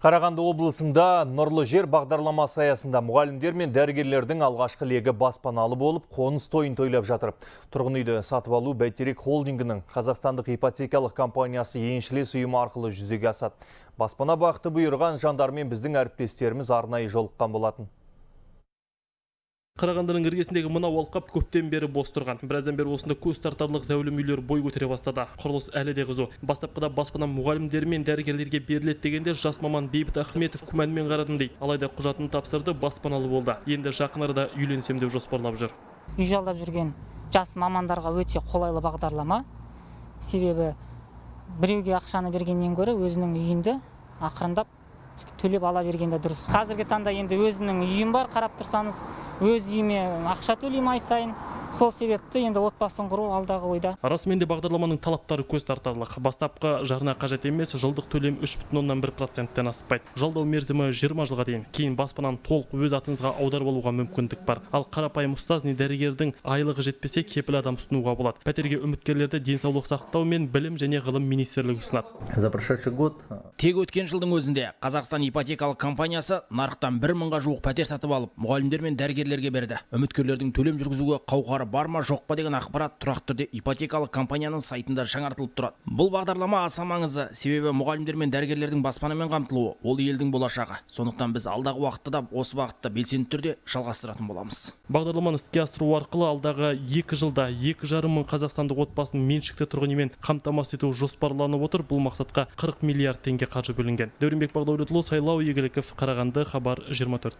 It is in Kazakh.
Қарағанды облысында Нұрлы жер бағдарламасы аясында мұғалімдер мен дәрігерлердің алғашқы легі баспаналы болып, қоныс тойын тойлап жатыр. Тұрғын үйді сатып алу Бәйтерек холдингінің қазақстандық ипотекалық компаниясы еншілес ұйымы арқылы жүзеге асады. Баспана бақыты бұйырған жандармен біздің әріптестеріміз арнайы жолыққан болатын. Қарағандының іргесіндегі мынау алқап көптен бері бос тұрған. Біраздан бері осында көз тартарлық зәулім үйлер бой көтере бастады. Құрылыс әлі де қызу. Бастапқыда баспана мұғалімдер мен дәрігерлерге беріледі дегенде жас маман Бейбіт Ахметов күмәнмен қарадым дейді. Алайда құжатын тапсырды, баспаналы болды. Енді жақын арада үйленсем деп жоспарлап жүр. Үй жалдап жүрген жас мамандарға өте қолайлы бағдарлама. Себебі біреуге ақшаны бергеннен гөрі өзінің үйінде ақырындап төлеп ала бергенде дұрыс. Қазіргі таңда енді өзінің үйім бар, қарап тұрсаңыз, өз үйіме ақша төлеймін ай сайын. Сол себепті енді отбасын құру алдағы ойда. Расымен де бағдарламаның талаптары көз тартарлық. Бастапқы жарна қажет емес, жылдық төлем 3,1%-тен аспайды. Жалдау мерзімі 20 жылға дейін. Кейін баспананы толық өз атыңызға аударып алуға мүмкіндік бар. Ал қарапайым ұстаз не дәрігердің айлығы жетпесе, кепіл адам ұсынуға болады. Пәтерге үміткерлерді денсаулық сақтау мен білім және ғылым министрлігі ұсынады. За прошедший год тек өткен жылдың өзінде Қазақстан ипотекалық компаниясы нарықтан 1000-ға жуық пәтер сатып алып, мұғалімдер мен дәрігерлерге берді. Үміткерлердің төлем жүргізуге қауқары бар ма жоқ па деген ақпарат тұрақты түрде ипотекалық компанияның сайтында жаңартылып тұрады. Бұл бағдарлама аса маңызды, себебі мұғалімдер мен дәрігерлердің баспанамен қамтылуы ол елдің болашағы. Сондықтан біз алдағы уақытта да осы бағытта белсенді түрде жалғастыратын боламыз. Бағдарламаны іске асыру арқылы алдағы 2 жылда 2,5 мың қазақстандық отбасын меншікті тұрғын үймен қамтамасыз ету жоспарланып отыр. Бұл мақсатқа 40 миллиард теңге қаржы бөлінген. Дәуренбек Бағдәулетұлы, Сайлау Игіліков, Қарағанды, Хабар 24.